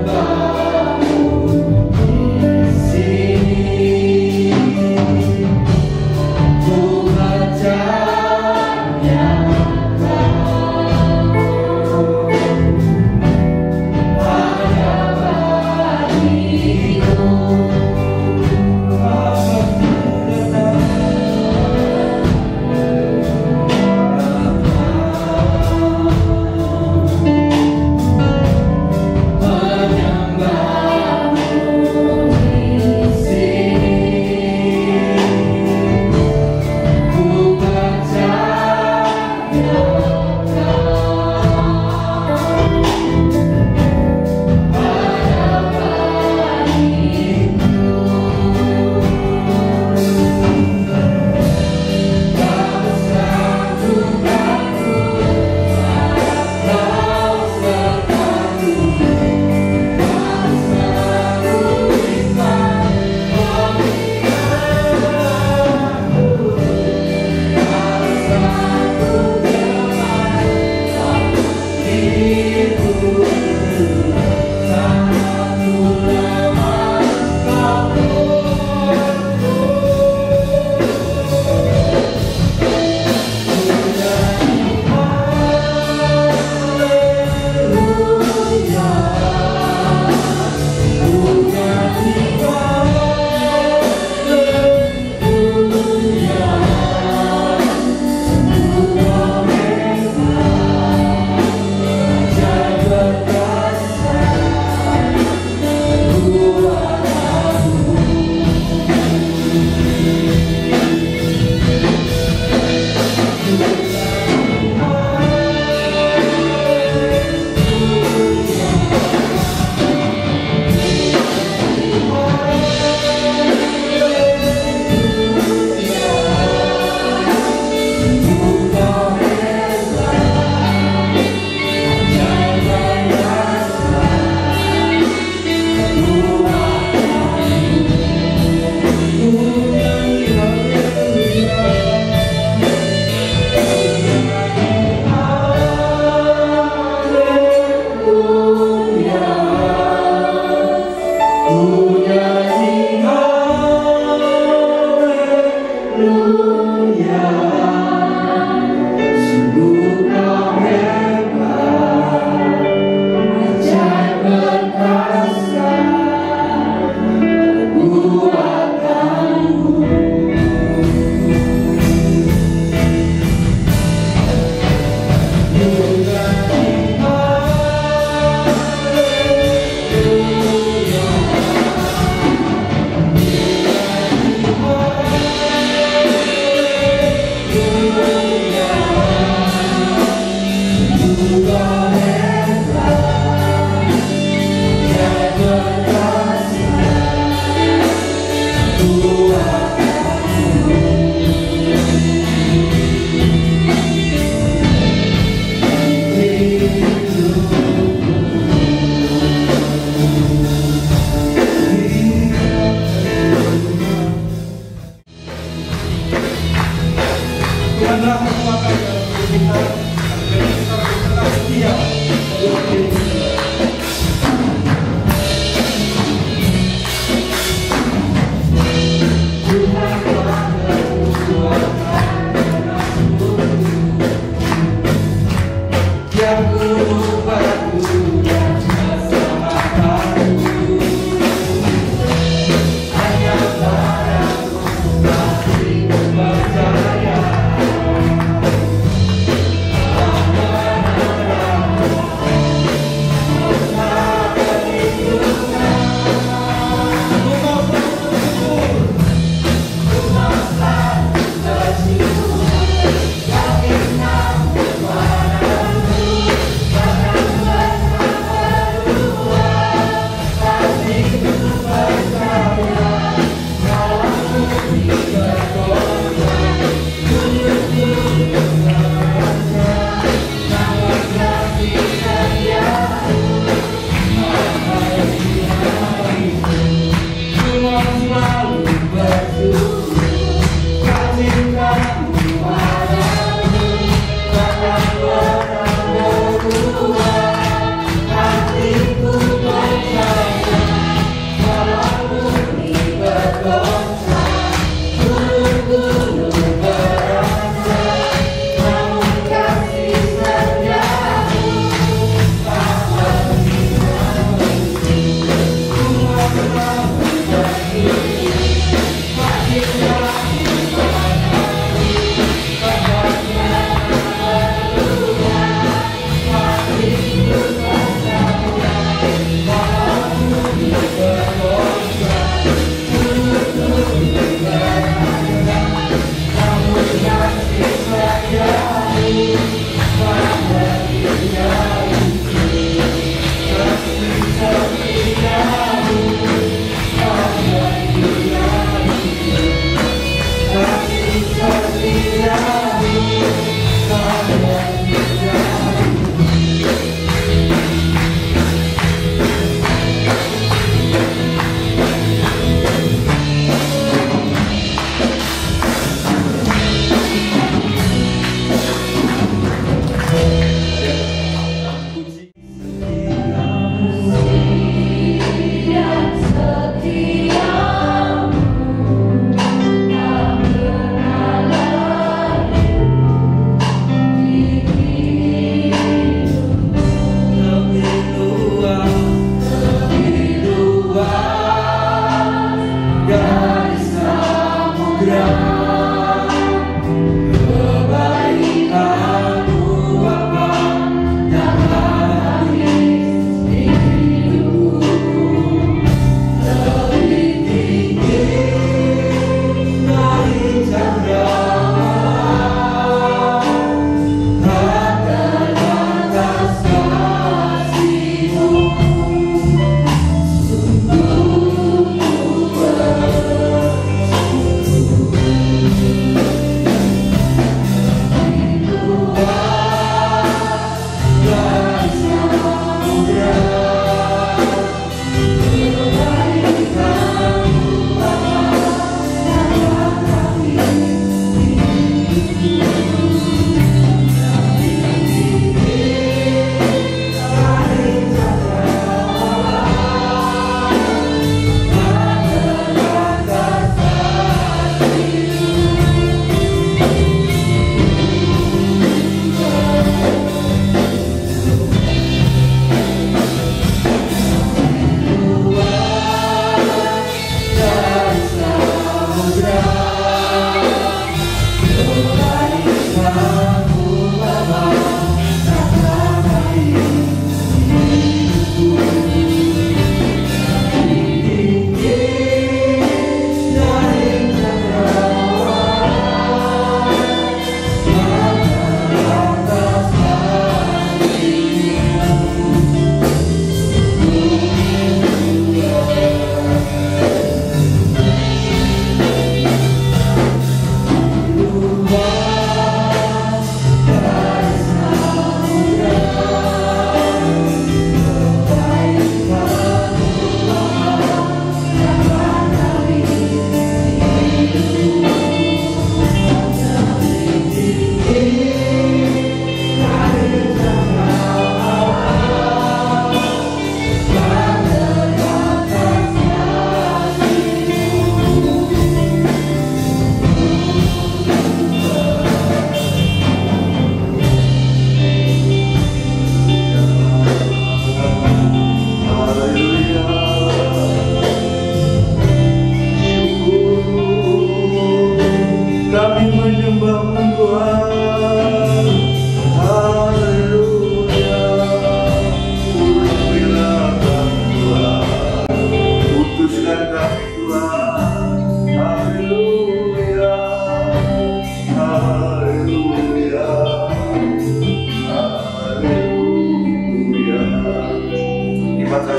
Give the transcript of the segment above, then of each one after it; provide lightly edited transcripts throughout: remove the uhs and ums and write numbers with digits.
Menyembahmu di sini.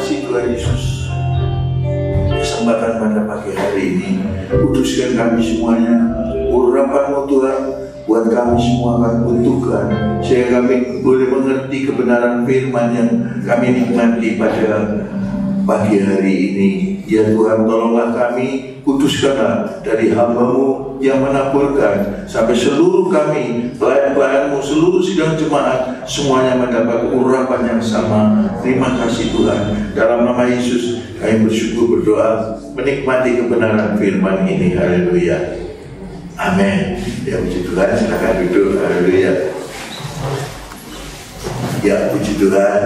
kasih Tuhan Yesus, kesempatan pada pagi hari ini, kuduskan kami semuanya, urapanmu Tuhan, buat kami semua kami butuhkan, sehingga kami boleh mengerti kebenaran firman yang kami nikmati pada pagi hari ini. Ya Tuhan, tolonglah kami, kuduskanlah dari hamba-Mu yang menaburkan, sampai seluruh kami, pelayan-pelayan-Mu, seluruh sidang jemaat, semuanya mendapat urapan yang sama. Terima kasih Tuhan. Dalam nama Yesus kami bersyukur, berdoa, menikmati kebenaran firman ini. Haleluya. Amin. Ya, puji Tuhan, silakan duduk. Haleluya. Ya, puji Tuhan.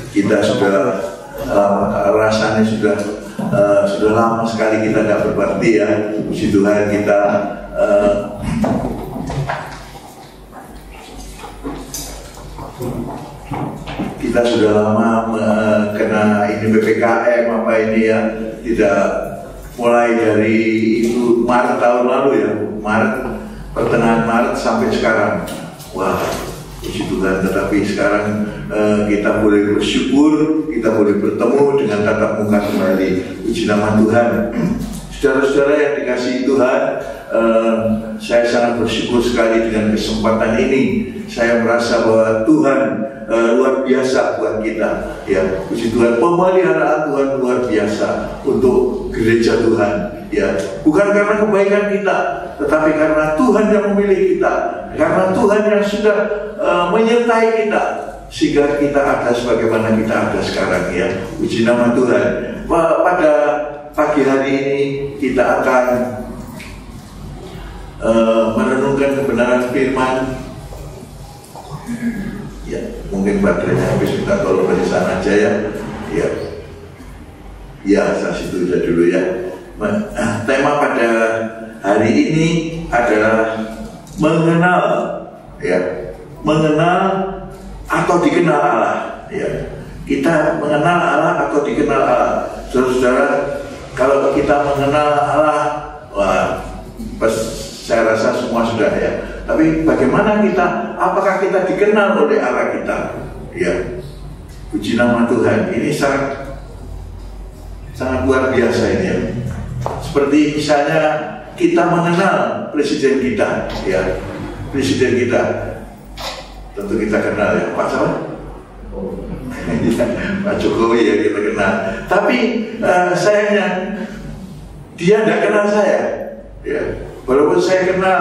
Kita sudah rasanya sudah lama sekali kita tidak berbakti ya. Puji Tuhan, kita sudah lama kena ini PPKM apa ini ya, tidak mulai dari itu Maret tahun lalu ya, pertengahan Maret sampai sekarang. Wah, puji Tuhan, tetapi sekarang kita boleh bersyukur, kita boleh bertemu dengan tatap muka kembali. Puji nama Tuhan. Saudara-saudara yang dikasihi Tuhan, saya sangat bersyukur sekali dengan kesempatan ini. Saya merasa bahwa Tuhan luar biasa buat kita. Ya, puji Tuhan, pemeliharaan Tuhan luar biasa untuk gereja Tuhan. Ya, bukan karena kebaikan kita, tetapi karena Tuhan yang memilih kita, karena Tuhan yang sudah menyertai kita, sehingga kita ada sebagaimana kita ada sekarang ya. Puji nama Tuhan. Pada pagi hari ini kita akan merenungkan kebenaran firman. Ya, mungkin baterainya habis, minta tolong dari sana aja ya. Ya, ya, saya situ aja dulu ya. Tema pada hari ini adalah mengenal, ya, mengenal atau dikenal Allah. Ya, kita mengenal Allah atau dikenal Allah. Saudara-saudara, kalau kita mengenal Allah, wah, saya rasa semua sudah ya. Tapi bagaimana kita? Apakah kita dikenal oleh Allah kita? Ya, puji nama Tuhan. Ini sangat luar biasa ini ya. Seperti misalnya kita mengenal presiden kita, ya, presiden kita, tentu kita kenal ya, Pak siapa? Pak Jokowi ya, kita kenal. Tapi sayangnya dia tidak kenal saya, ya. Walaupun saya kenal,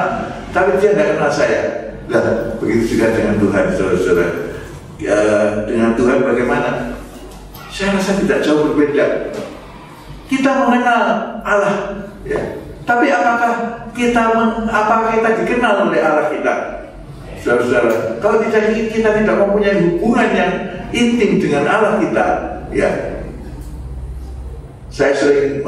tapi dia tidak kenal saya. Nah, begitu juga dengan Tuhan, saudara-saudara. Ya, dengan Tuhan bagaimana? Saya rasa tidak jauh berbeda. Kita mengenal Allah, ya. Tapi apakah kita dikenal oleh Allah kita? Saudara-saudara, kalau kita tidak mempunyai hubungan yang intim dengan Allah kita, ya. Saya sering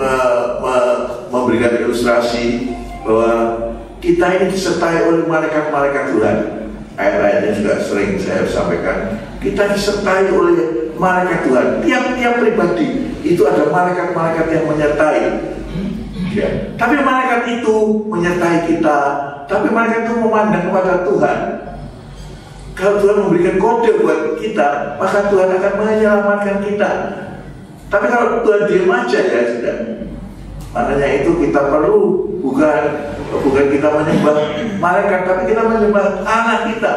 memberikan ilustrasi bahwa kita ini disertai oleh malaikat-malaikat Tuhan. Ayat-ayatnya juga sering saya sampaikan. Kita disertai oleh malaikat Tuhan. Tiap-tiap pribadi itu ada malaikat-malaikat yang menyertai. Ya. Tapi malaikat itu menyertai kita. Tapi malaikat itu memandang kepada Tuhan. Kalau Tuhan memberikan kode buat kita, maka Tuhan akan menyelamatkan kita. Tapi kalau Tuhan diam aja ya sudah. Makanya itu kita perlu bukan kita menyembah malaikat, tapi kita menyembah Allah kita,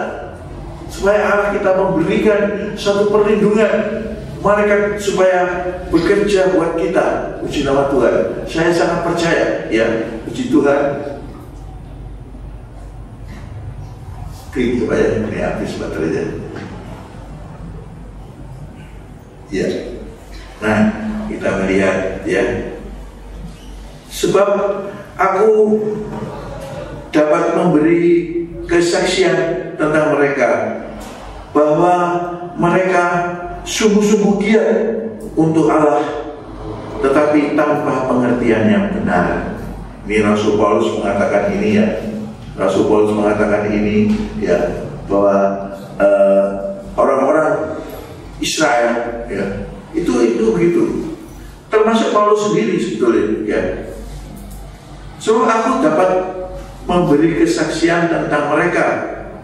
supaya Allah kita memberikan suatu perlindungan malaikat supaya bekerja buat kita. Puji nama Tuhan. Saya sangat percaya ya. Puji Tuhan. Klik supaya ini habis baterainya. Ya. Nah, kita melihat ya. Sebab aku dapat memberi kesaksian tentang mereka bahwa mereka sungguh-sungguh giat untuk Allah, tetapi tanpa pengertian yang benar. Ini Rasul Paulus mengatakan ini ya. Rasul Paulus mengatakan ini ya, bahwa orang-orang Israel ya, itu begitu. Termasuk Paulus sendiri sebetulnya ya. So aku dapat memberi kesaksian tentang mereka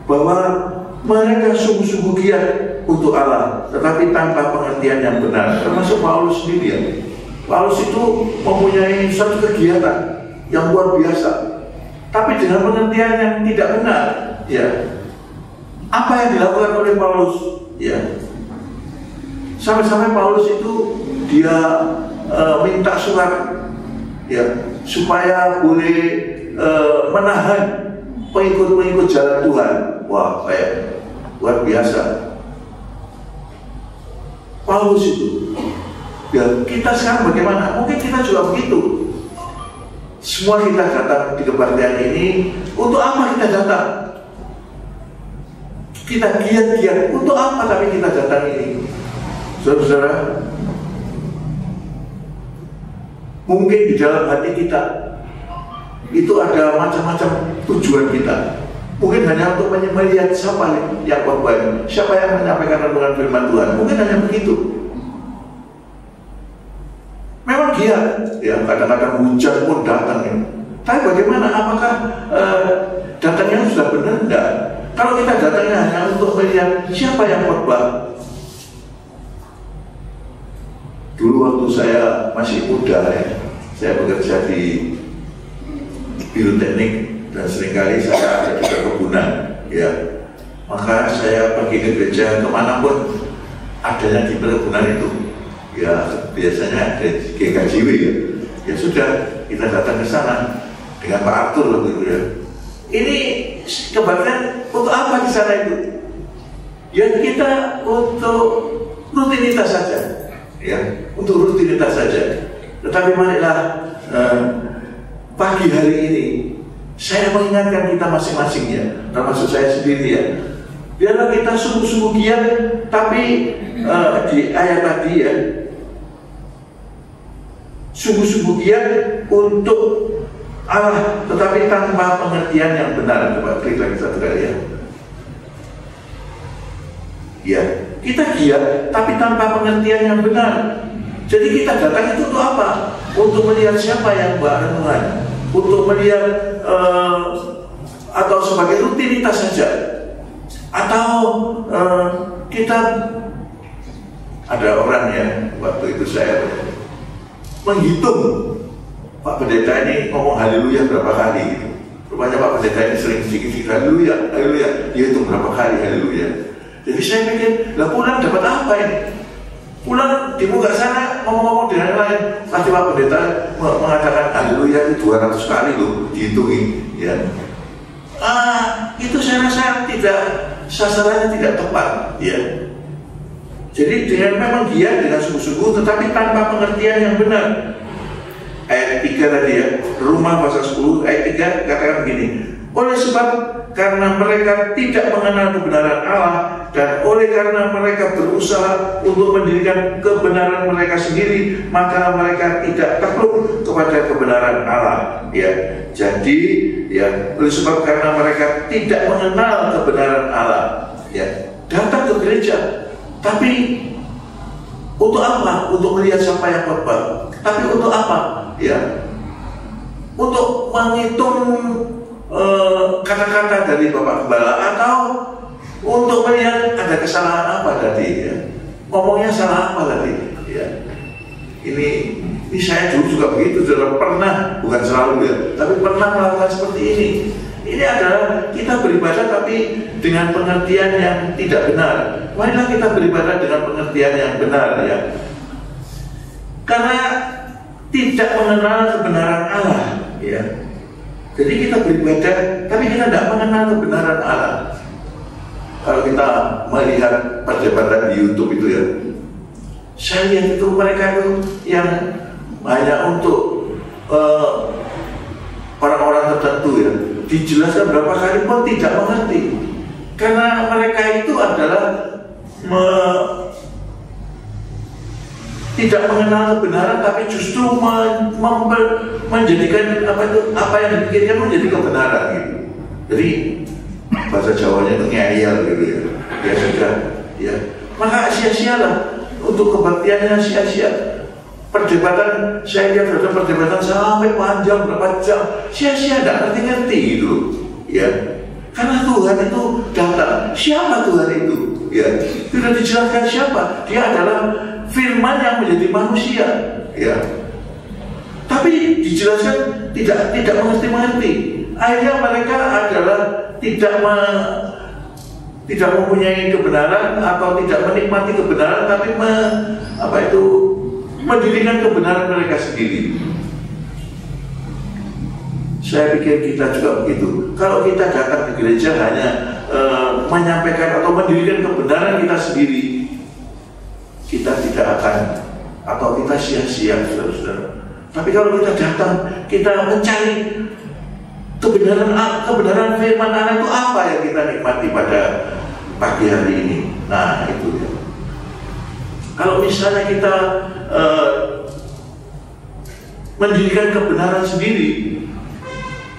bahwa mereka sungguh-sungguh giat untuk Allah, tetapi tanpa pengertian yang benar. Termasuk Paulus sendiri ya. Paulus itu mempunyai satu kegiatan yang luar biasa, tapi dengan pengertian yang tidak benar. Ya, apa yang dilakukan oleh Paulus? Ya, sampai-sampai Paulus itu dia minta surat, ya, supaya boleh menahan pengikut-pengikut jalan Tuhan. Wah, kayak luar biasa Paulus itu. Ya, kita sekarang bagaimana? Mungkin kita juga begitu. Semua kita datang di kebaktian ini, untuk apa kita datang? Kita giat-giat, untuk apa tapi kita datang ini? Saudara-saudara, mungkin di dalam hati kita itu ada macam-macam tujuan kita. Mungkin hanya untuk melihat siapa yang khotbah, siapa yang menyampaikan renungan firman Tuhan. Mungkin hanya begitu. Memang giat, ya, kadang-kadang hujan pun datang ya. Tapi bagaimana? Apakah datangnya sudah benar? Enggak. Kalau kita datangnya hanya untuk melihat siapa yang khotbah. Dulu waktu saya masih muda ya, saya bekerja di biro teknik dan seringkali saya ada di perkebunan, ya. Maka saya pergi ke gereja kemanapun adanya di perkebunan itu, ya biasanya ada GKJW ya. Ya sudah, kita datang ke sana dengan Pak Arthur waktu itu ya. Ini kebaktian untuk apa di sana itu? Ya kita untuk rutinitas saja, ya, untuk rutinitas saja. Tetapi marilah pagi hari ini saya mengingatkan kita masing-masing ya, termasuk saya sendiri ya. Biarlah kita sungguh-sungguh giat, tapi di ayat tadi ya, sungguh-sungguh giat untuk Allah, tetapi tanpa pengertian yang benar. Coba klik lagi satu kali ya. Ya, kita giat, tapi tanpa pengertian yang benar. Jadi kita datang itu untuk apa? Untuk melihat siapa yang renungan, untuk melihat atau sebagai rutinitas saja, atau kita ada orang ya, waktu itu saya menghitung Pak Pendeta ini ngomong haleluya berapa kali gitu. Rupanya Pak Pendeta ini sering sedikit-sedikit haleluya, haleluya, dia hitung berapa kali haleluya. Jadi saya pikir, lah pulang dapat apa ini? Pulang di muka sana ngomong-ngomong dengan yang lain, pasti Pak Pendeta mengatakan haleluya itu 200 kali loh, dihitungi ya. Itu saya rasa tidak, sasarannya tidak tepat ya. Jadi dengan memang giat, dengan sungguh-sungguh, tetapi tanpa pengertian yang benar. Ayat 3 tadi ya, Roma pasal 10 ayat 3 katakan begini, oleh sebab karena mereka tidak mengenal kebenaran Allah, dan oleh karena mereka berusaha untuk mendirikan kebenaran mereka sendiri, maka mereka tidak takluk kepada kebenaran Allah ya. Jadi ya, oleh sebab karena mereka tidak mengenal kebenaran Allah ya, datang ke gereja, tapi untuk apa? Untuk melihat siapa yang khotbah. Tapi untuk apa? Ya, untuk menghitung kata-kata dari Bapak Gembala, atau untuk melihat ada kesalahan apa tadi ya, ngomongnya salah apa tadi ya. Ini saya dulu juga begitu, sudah pernah, bukan selalu ya, tapi pernah melakukan seperti ini. Ini adalah kita beribadah tapi dengan pengertian yang tidak benar. Marilah kita beribadah dengan pengertian yang benar ya, karena tidak mengenal kebenaran Allah ya. Jadi kita beribadah tapi kita tidak mengenal kebenaran Allah. Kalau kita melihat perdebatan di YouTube itu ya, saya lihat itu mereka itu yang hanya untuk orang-orang tertentu ya, dijelaskan berapa kali pun tidak mengerti. Karena mereka itu adalah tidak mengenal kebenaran, tapi justru menjadikan apa yang dipikirkan menjadi kebenaran gitu. Jadi bahasa Jawanya itu ngeyel gitu ya. Ya sudah ya. Maka sia-sialah untuk kebaktiannya, sia-sia. Perdebatan, saya lihat ada perdebatan sampai panjang berapa jam, sia-sia, tidak ngerti-ngerti gitu ya. Karena Tuhan itu datang. Siapa Tuhan itu ya. Sudah dijelaskan siapa? Dia adalah firman yang menjadi manusia, ya. Tapi dijelaskan tidak mengerti. Akhirnya mereka adalah tidak mempunyai kebenaran atau tidak menikmati kebenaran, tapi mendirikan kebenaran mereka sendiri. Saya pikir kita juga begitu. Kalau kita datang ke gereja hanya menyampaikan atau mendirikan kebenaran kita sendiri, kita tidak akan, atau kita sia-sia, saudara-saudara. Tapi kalau kita datang, kita mencari kebenaran firman Allah itu apa yang kita nikmati pada pagi hari ini. Nah, itu ya. Kalau misalnya kita mendirikan kebenaran sendiri,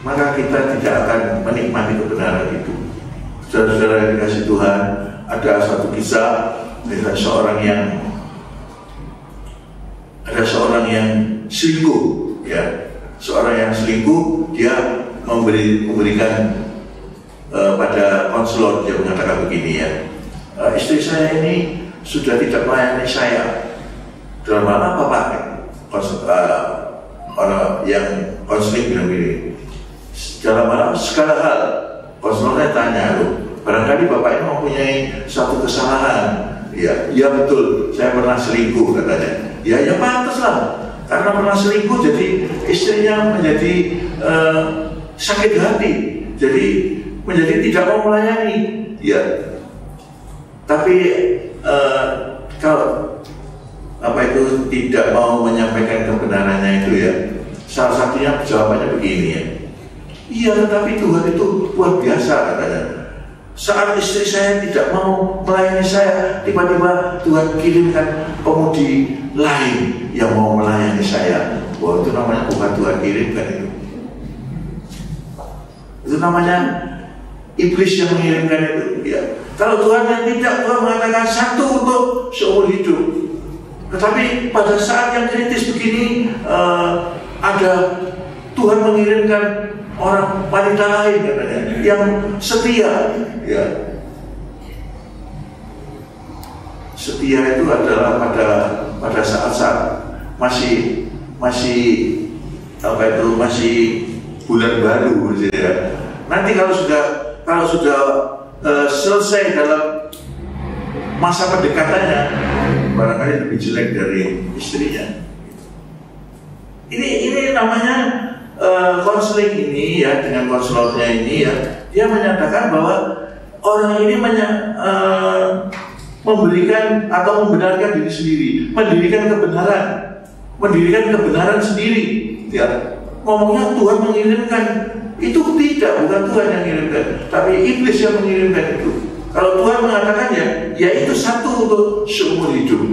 maka kita tidak akan menikmati kebenaran itu. Saudara-saudara yang dikasih Tuhan, ada satu kisah dengan seorang yang selingkuh, ya. Seorang yang selingkuh, dia memberikan pada konselor, dia mengatakan begini, ya, istri saya ini sudah tidak melayani saya. Dalam hal apa, Pak? Orang yang konseling bilang begini, dalam hal segala hal. Konselornya tanya, barangkali Bapak ini mempunyai satu kesalahan. Ya betul, saya pernah selingkuh, katanya. Ya pantas lah, karena pernah selingkuh jadi istrinya menjadi sakit hati, jadi menjadi tidak mau melayani, ya. Tapi kalau tidak mau menyampaikan kebenarannya itu, ya, salah satunya jawabannya begini, ya. Iya, tetapi Tuhan itu luar biasa, katanya. Saat istri saya tidak mau melayani saya, tiba-tiba Tuhan kirimkan pemudi lain yang mau melayani saya. Wah, itu namanya bukan Tuhan kirimkan itu. Itu namanya iblis yang mengirimkan itu, ya. Kalau Tuhan yang tidak, Tuhan mengatakan satu untuk seumur hidup. Tetapi pada saat yang kritis begini, ada Tuhan mengirimkan orang wanita lain, katanya, yang setia, ya. Setia itu adalah pada saat-saat masih bulan baru, ya. Nanti kalau sudah selesai dalam masa pendekatannya, barangkali lebih jelek dari istrinya. Ini namanya konseling ini, ya, dengan konselornya ini, ya, dia menyatakan bahwa orang ini memberikan atau membenarkan diri sendiri, mendirikan kebenaran sendiri, ya. Ngomongnya Tuhan mengirimkan, itu bukan Tuhan yang mengirimkan, tapi iblis yang mengirimkan itu. Kalau Tuhan mengatakan, ya itu satu untuk seumur hidup,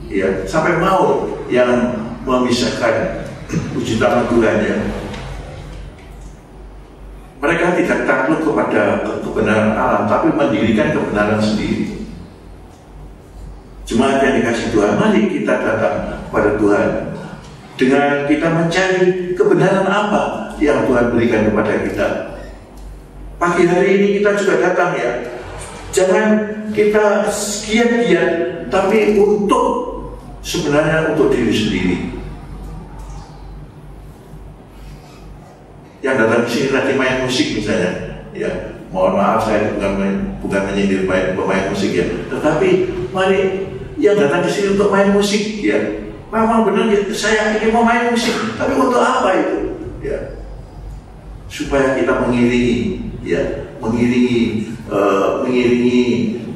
ya, sampai maut yang memisahkan. Puji tangan Tuhan, ya. Mereka tidak takluk kepada kebenaran alam, tapi mendirikan kebenaran sendiri. Jemaat yang dikasih Tuhan, mari kita datang kepada Tuhan dengan kita mencari kebenaran apa yang Tuhan berikan kepada kita. Pagi hari ini kita juga datang, ya. Jangan kita giat-giat, tapi sebenarnya untuk diri sendiri. Yang datang ke sini tadi main musik misalnya, ya, mohon maaf saya bukan menyindir pemain musik, ya, tetapi mari yang datang ke sini untuk main musik, ya, memang benar, ya, saya ingin mau main musik, tapi untuk apa itu, ya, supaya kita mengiringi, ya, mengiringi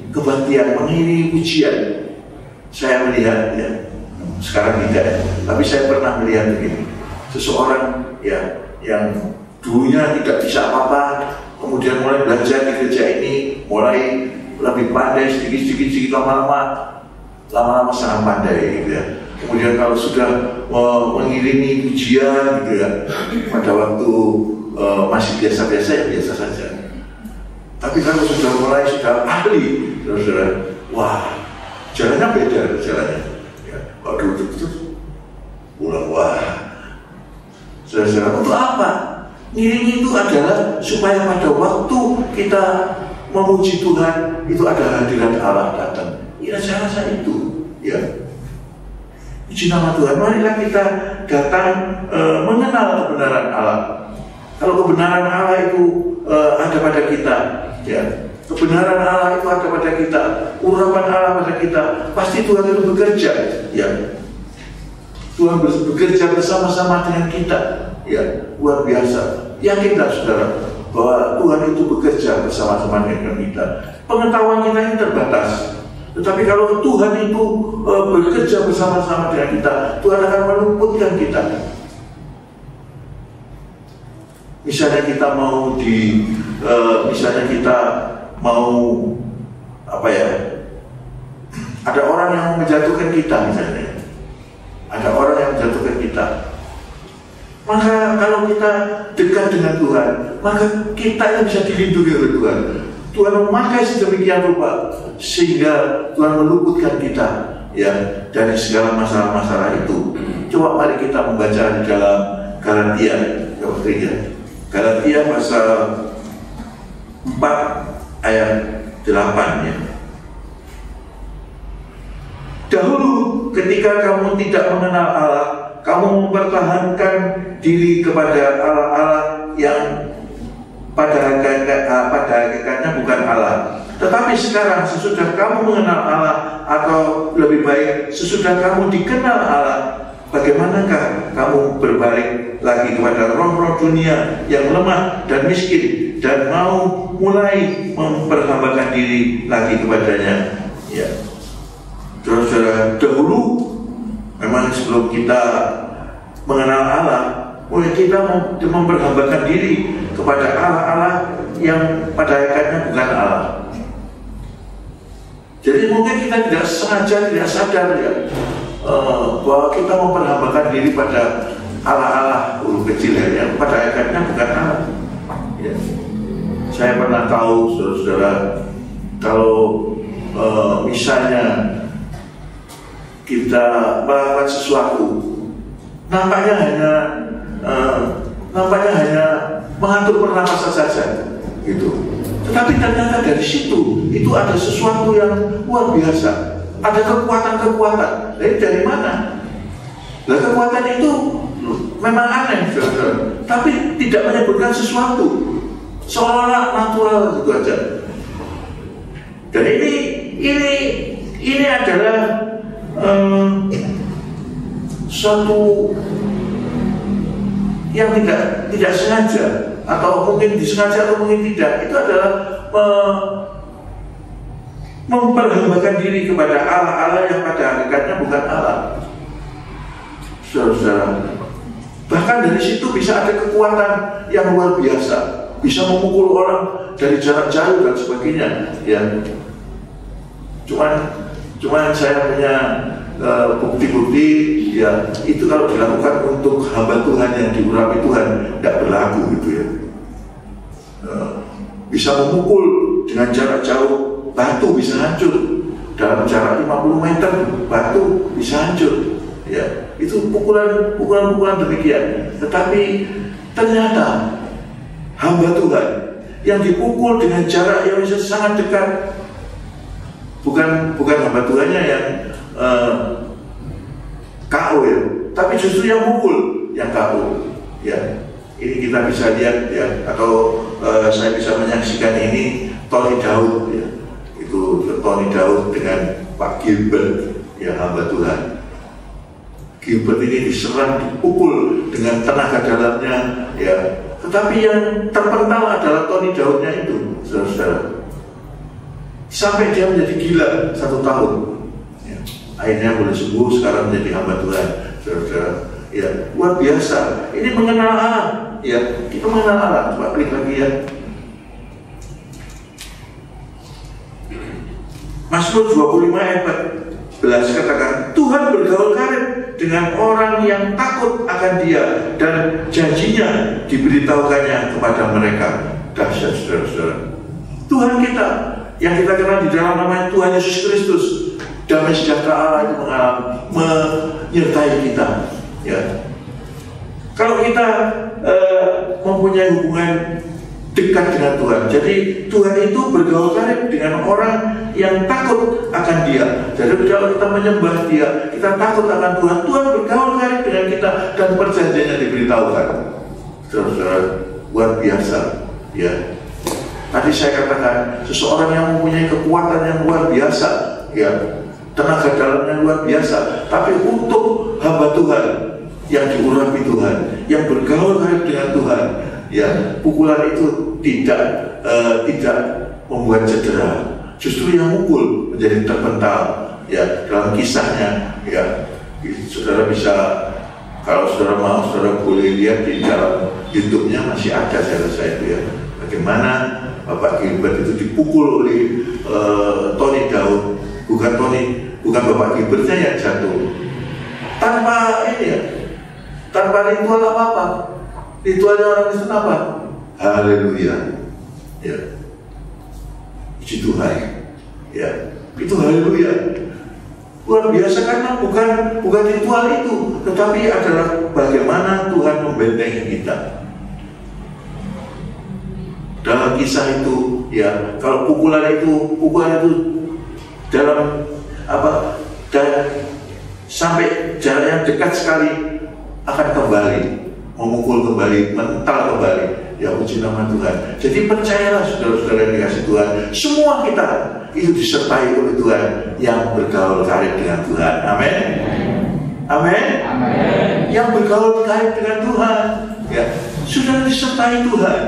kebaktian, mengiringi pujian. Saya melihat, ya, sekarang tidak, ya, tapi saya pernah melihat begini, seseorang, ya, yang dulunya tidak bisa apa-apa, kemudian mulai belajar di gereja ini, mulai lebih pandai sedikit, lama-lama sangat pandai, gitu, ya. Kemudian kalau sudah mengiringi pujian, gitu, ya, pada waktu masih biasa-biasa, ya biasa saja. Tapi kalau sudah ahli, saudara, wah, jalannya beda, jalannya, ya. Waduh, pulang, wah. Saudara, untuk apa? Ngiring itu adalah supaya pada waktu kita memuji Tuhan, itu ada hadirat Allah datang. Ya, saya rasa itu, ya. Puji nama Tuhan. Marilah kita datang mengenal kebenaran Allah. Kalau kebenaran Allah itu ada pada kita, ya, kebenaran Allah itu ada pada kita, urapan Allah pada kita, pasti Tuhan itu bekerja, ya. Tuhan bekerja bersama-sama dengan kita, ya, luar biasa. Yakinlah saudara bahwa Tuhan itu bekerja bersama-sama dengan kita. Pengetahuan kita ini terbatas, tetapi kalau Tuhan itu bekerja bersama-sama dengan kita, Tuhan akan meluputkan kita. Misalnya kita mau misalnya kita mau apa ya? Ada orang yang menjatuhkan kita misalnya. Ada orang yang menjatuhkan kita. Maka kalau kita dekat dengan Tuhan, maka kita yang bisa dilindungi oleh Tuhan. Tuhan memakai sedemikian rupa sehingga Tuhan meluputkan kita, ya, dari segala masalah-masalah itu. Coba mari kita membaca di dalam Galatia, Galatia pasal 4 ayat 8, ya. Dahulu ketika kamu tidak mengenal Allah, kamu mempertahankan diri kepada Allah-Allah yang pada hakikatnya bukan Allah. Tetapi sekarang sesudah kamu mengenal Allah, atau lebih baik sesudah kamu dikenal Allah, bagaimanakah kamu berbalik lagi kepada roh-roh dunia yang lemah dan miskin dan mau mulai memperhambakan diri lagi kepadanya, ya. Saudara, dahulu memang sebelum kita mengenal Allah, kita memperhambakan diri kepada Allah-Allah yang pada hakikatnya bukan Allah. Jadi mungkin kita tidak sengaja, tidak sadar, ya, bahwa kita memperhambakan diri pada Allah-Allah huruf kecil, ya, yang pada hakikatnya bukan Allah, ya. Saya pernah tahu saudara-saudara, kalau misalnya kita melakukan sesuatu, nampaknya hanya mengatur pernapasan saja, gitu. Tetapi ternyata dari situ itu ada sesuatu yang luar biasa, ada kekuatan-kekuatan. Dari mana? Nah, kekuatan itu memang aneh, saudara, tapi tidak menyebutkan sesuatu, seolah-olah natural gitu aja. Dan ini adalah suatu yang tidak sengaja, atau mungkin disengaja atau mungkin tidak. Itu adalah memperhambakan diri kepada Allah-Allah yang pada hakikatnya bukan Allah, saudara-saudara. Bahkan dari situ bisa ada kekuatan yang luar biasa, bisa memukul orang dari jarak jauh dan sebagainya, ya. Cuman saya punya bukti-bukti, ya, itu kalau dilakukan untuk hamba Tuhan yang diurapi Tuhan tidak berlaku, gitu, ya. Bisa memukul dengan jarak jauh, batu bisa hancur dalam jarak 50 meter, batu bisa hancur, ya. Itu pukulan demikian. Tetapi ternyata hamba Tuhan yang dipukul dengan jarak yang bisa sangat dekat, bukan hamba Tuhannya yang KO, ya, tapi justru yang mukul yang KO, ya. Ini kita bisa lihat, ya, atau saya bisa menyaksikan ini Tony Daud, ya. Itu Tony Daud dengan Pak Gilbert, ya, hamba Tuhan. Gilbert ini diserang, dipukul dengan tenaga dalamnya, ya. Tetapi yang terpental adalah Tony Daudnya itu, saudara-saudara. Sampai dia menjadi gila 1 tahun, ya. Akhirnya boleh sembuh, sekarang menjadi hamba Tuhan, saudara-saudara, ya. Luar biasa. Ini mengenal Allah, ya. Kita mengenal Allah. Coba klik lagi, ya. Mazmur 25 ayat 14 katakan, Tuhan bergaul karib dengan orang yang takut akan Dia, dan janjinya diberitahukannya kepada mereka. Dahsyat, saudara-saudara. Tuhan kita yang kita kenal di dalam nama Tuhan Yesus Kristus, damai sejahtera Allah itu menyertai kita, ya. Kalau kita mempunyai hubungan dekat dengan Tuhan. Jadi Tuhan itu bergaul karib dengan orang yang takut akan Dia. Jadi kalau kita menyembah Dia, kita takut akan Tuhan, Tuhan bergaul karib dengan kita dan perjanjiannya diberitahukan. Saudara-saudara, luar biasa. Ya, tadi saya katakan seseorang yang mempunyai kekuatan yang luar biasa, ya, tenaga dalamnya luar biasa. Tapi untuk hamba Tuhan yang diurapi Tuhan, yang bergaul karib dengan Tuhan, ya, pukulan itu tidak membuat cedera, justru yang mukul menjadi terpental. Ya, dalam kisahnya, ya, saudara bisa, kalau saudara mau, saudara boleh lihat di dalam YouTube-nya, masih ada saya rasa itu, ya, bagaimana Bapak Gilbert itu dipukul oleh Tony Daud, bukan Bapak Gilbertnya yang jatuh, tanpa ini, ya, tanpa ritual apa-apa. Ritualnya orang Kristen apa? Haleluya. Ya, puji Tuhan. Ya, itu haleluya. Luar biasa karena bukan ritual itu, tetapi adalah bagaimana Tuhan membentengi kita. Dalam kisah itu, ya, kalau pukulan itu dalam apa, dan sampai jarak yang dekat sekali akan kembali, memukul kembali, mental kembali. Ya, puji nama Tuhan. Jadi percayalah saudara-saudara yang dikasih Tuhan, semua kita itu disertai oleh Tuhan yang bergaul karib dengan Tuhan. Amin. Amin. Yang bergaul karib dengan Tuhan, ya, saudara disertai Tuhan.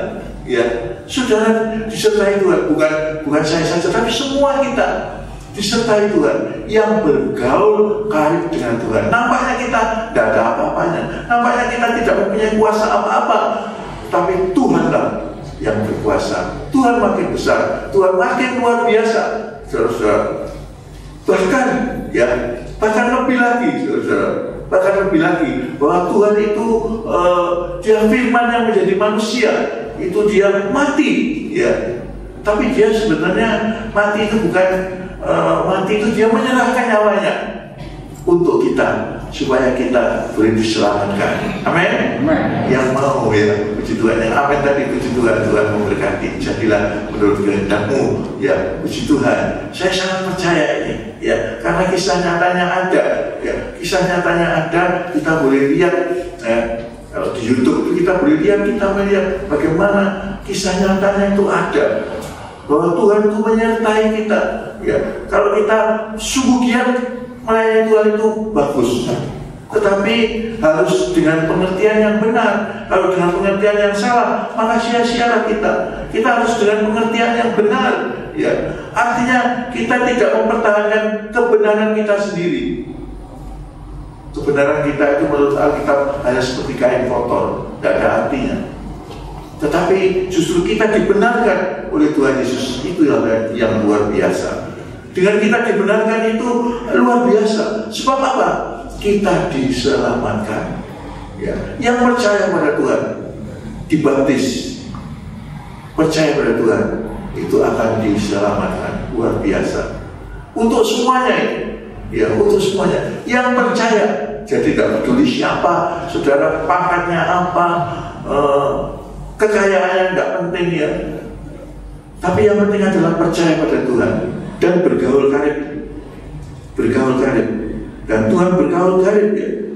Ya, saudara disertai Tuhan. Bukan saya saja, tapi semua kita disertai Tuhan yang bergaul karib dengan Tuhan. Nampaknya kita tidak ada apa-apanya, nampaknya kita tidak mempunyai kuasa apa-apa, tapi Tuhanlah yang berkuasa. Tuhan makin besar, Tuhan makin luar biasa, saudara-saudara. Bahkan lebih lagi, saudara-saudara, bahkan lebih lagi, bahwa Tuhan itu Dia firman yang menjadi manusia, itu Dia mati, ya. Tapi Dia sebenarnya mati itu bukan mati itu Dia menyerahkan nyawanya untuk kita, supaya kita boleh diselamatkan. Amin. Yang mau, ya, puji Tuhan. Yang amin tadi, puji Tuhan. Tuhan memberkati. Jadilah menurut kehendak-Mu, ya, puji Tuhan. Saya sangat percaya ini, ya, karena kisah nyatanya ada, ya, kisah nyatanya ada. Kita boleh lihat, ya, kalau di YouTube itu kita boleh lihat, kita melihat bagaimana kisah nyatanya itu ada, bahwa Tuhan itu menyertai kita. Ya, kalau kita sungguh giat melayani Tuhan itu bagus, tetapi harus dengan pengertian yang benar. Kalau dengan pengertian yang salah, maka sia-sialah kita. Kita harus dengan pengertian yang benar, ya. Artinya kita tidak mempertahankan kebenaran kita sendiri. Kebenaran kita itu menurut Alkitab hanya seperti kain kotor, tidak ada artinya. Tetapi justru kita dibenarkan oleh Tuhan Yesus, itu yang luar biasa. Dengan kita dibenarkan itu luar biasa. Sebab apa? Kita diselamatkan, ya. Yang percaya pada Tuhan dibaptis, percaya pada Tuhan, itu akan diselamatkan. Luar biasa. Untuk semuanya, ya, untuk semuanya. Yang percaya, jadi tidak peduli siapa, saudara, pangkatnya apa, kekayaannya tidak penting, ya. Tapi yang penting adalah percaya pada Tuhan dan bergaul karib, dan Tuhan bergaul karib, ya.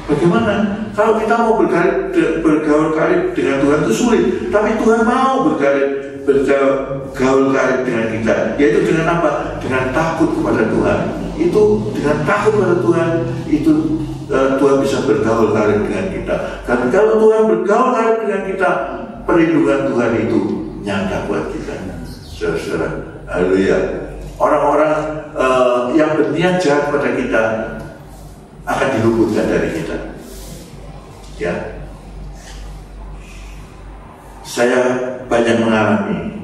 Bagaimana kalau kita mau bergaul karib dengan Tuhan itu sulit, tapi Tuhan mau bergaul karib dengan kita, yaitu dengan apa? Dengan takut kepada Tuhan. Itu dengan takut pada Tuhan, itu Tuhan bisa bergaul karib dengan kita. Karena kalau Tuhan bergaul karib dengan kita, perlindungan Tuhan itu nyata buat kita, saudara-saudara. Haleluya. Orang-orang yang berniat jahat pada kita akan diluputkan dari kita, ya. Saya banyak mengalami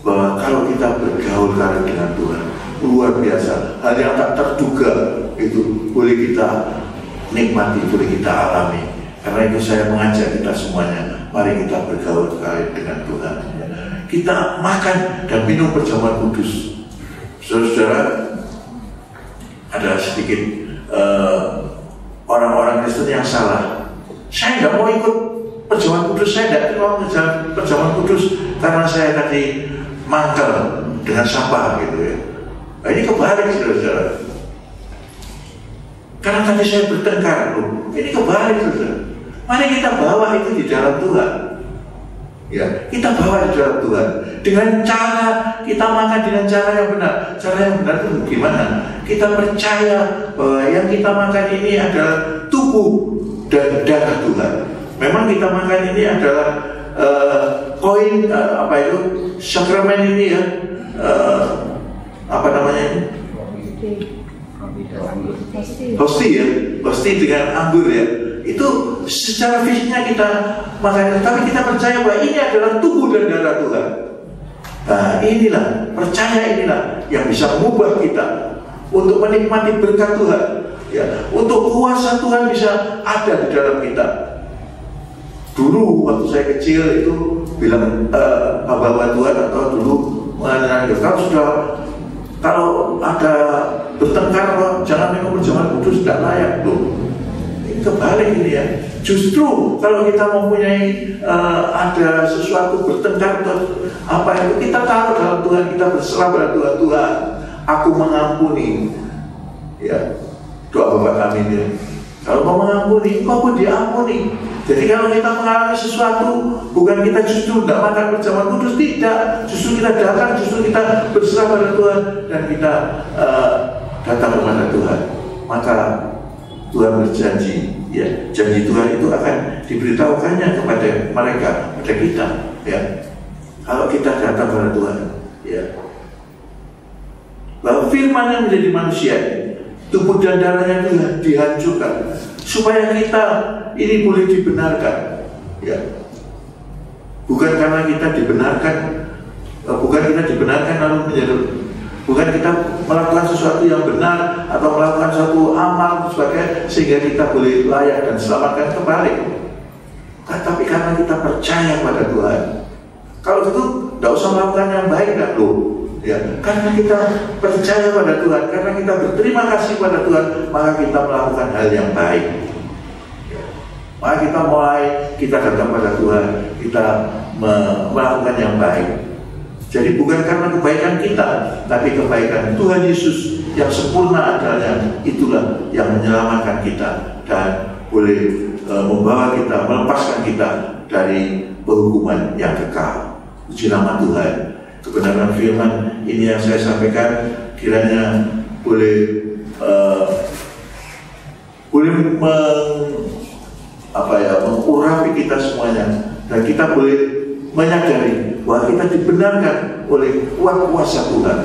bahwa kalau kita bergaul karib dengan Tuhan, luar biasa, hal yang tak terduga itu boleh kita nikmati, boleh kita alami. Karena itu saya mengajak kita semuanya, mari kita bergaul karib dengan Tuhan. Kita makan dan minum perjamuan kudus. Saudara-saudara, ada sedikit orang-orang Kristen yang salah. Saya nggak mau ikut perjamuan kudus, saya tidak mau perjamuan kudus karena saya tadi mangkel dengan sampah gitu ya. Nah, ini kebalik saudara-saudara. Karena tadi saya bertengkar loh, ini kebalik saudara. Mari kita bawa itu di dalam Tuhan. Ya, kita bawa di dalam Tuhan. Dengan cara kita makan dengan cara yang benar. Cara yang benar itu gimana? Kita percaya bahwa yang kita makan ini adalah tubuh dan darah Tuhan. Memang kita makan ini adalah koin apa itu sakramen ini ya, apa namanya ini? Hosti ya, hosti dengan anggur ya. Itu secara fisiknya kita makan, tapi kita percaya bahwa ini adalah tubuh dan darah Tuhan. Nah inilah, percaya inilah yang bisa mengubah kita untuk menikmati berkat Tuhan ya, untuk kuasa Tuhan bisa ada di dalam kita. Dulu waktu saya kecil itu bilang hamba Tuhan atau dulu kalau ada bertengkar jangan minum perjamuan kudus, tidak layak tuh. Ini kebalik ini ya. Justru kalau kita mempunyai ada sesuatu bertengkar atau apa itu, kita taruh dalam Tuhan, kita berserah pada Tuhan. Tuhan, aku mengampuni. Ya, doa Bapak kami ini. Kalau mau mengampuni, kau pun diampuni. Jadi kalau kita mengalami sesuatu, bukan kita justru tidak makan perjamuan kudus, tidak. Justru kita datang, justru kita berserah pada Tuhan dan kita datang kepada Tuhan. Maka Tuhan berjanji, ya, janji Tuhan itu akan diberitahukannya kepada mereka, kepada kita, ya. Kalau kita datang kepada Tuhan, ya, bahwa firman yang menjadi manusia, tubuh dan darahnya itu dihancurkan supaya kita ini boleh dibenarkan, ya. Bukan karena kita dibenarkan, lalu menjadi, bukan kita melakukan sesuatu yang benar atau melakukan suatu amal sebagai sehingga kita boleh layak dan selamatkan kembali. Tapi karena kita percaya pada Tuhan. Kalau itu tidak usah melakukan yang baik, enggak loh. Ya, karena kita percaya pada Tuhan, karena kita berterima kasih pada Tuhan, maka kita melakukan hal yang baik. Ya. Maka kita datang pada Tuhan, kita melakukan yang baik. Jadi bukan karena kebaikan kita, tapi kebaikan Tuhan Yesus yang sempurna adanya, itulah yang menyelamatkan kita dan boleh membawa kita, melepaskan kita dari penghukuman yang kekal. Puji nama Tuhan. Kebenaran firman ini yang saya sampaikan kiranya boleh mengurapi kita semuanya, dan kita boleh menyadari bahwa kita dibenarkan oleh kuasa Tuhan.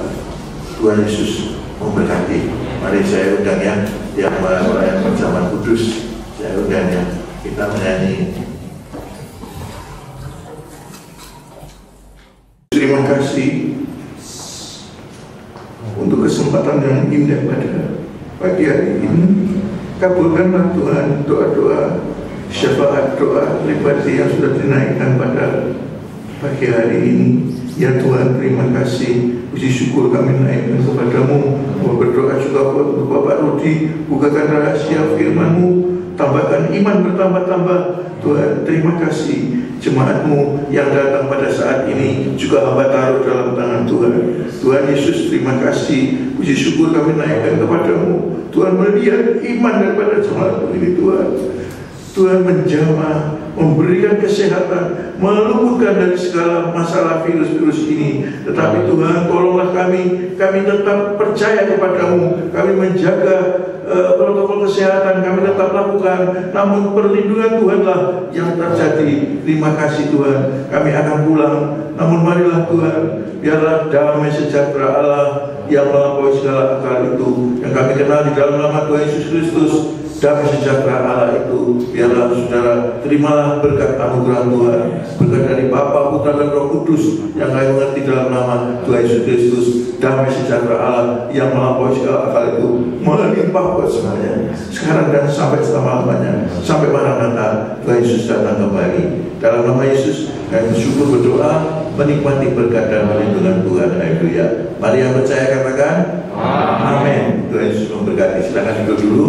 Tuhan Yesus memberkati. Mari saya undang ya, yang merayakan perjamuan kudus, saya undang ya, kita menyanyi. Terima kasih untuk kesempatan yang indah pada pagi hari ini. Kabulkanlah Tuhan doa-doa, syafaat doa pribadi yang sudah dinaikkan pada pagi hari ini. Ya Tuhan, terima kasih. Puji syukur kami naikkan kepadamu. Mau berdoa juga untuk Bapak Rudi, bukakan rahasia firman-Mu, tambahkan iman bertambah-tambah. Tuhan, terima kasih. Jemaat-Mu yang datang pada saat ini juga hamba taruh dalam tangan Tuhan. Tuhan Yesus, terima kasih. Puji syukur kami naikkan kepadamu. Tuhan, melihat iman daripada jemaat-Mu ini Tuhan. Tuhan menjamah, memberikan kesehatan, meluputkan dari segala masalah virus-virus ini. Tetapi Tuhan, tolonglah kami tetap percaya kepadamu, kami menjaga protokol kesehatan, kami tetap lakukan, namun perlindungan Tuhanlah yang terjadi. Terima kasih Tuhan, kami akan pulang, namun marilah Tuhan, biarlah damai sejahtera Allah yang melampaui segala akal itu, yang kami kenal di dalam nama Tuhan Yesus Kristus. Damai sejahtera Allah itu, biarlah saudara terimalah berkat anugerah Tuhan, berkat dari Bapa, Putra dan Roh Kudus yang kami mengerti dalam nama Tuhan Yesus Kristus. Damai sejahtera Allah yang melampaui segala akal itu melimpah buat semuanya, sekarang dan sampai selama-lamanya, sampai Maranatha Tuhan Yesus datang kembali. Dalam nama Yesus kami bersyukur, berdoa, menikmati berkat dan perlindungan Tuhan. Haleluya. Mari yang percaya katakan amin. Tuhan Yesus memberkati. Silakan duduk dulu.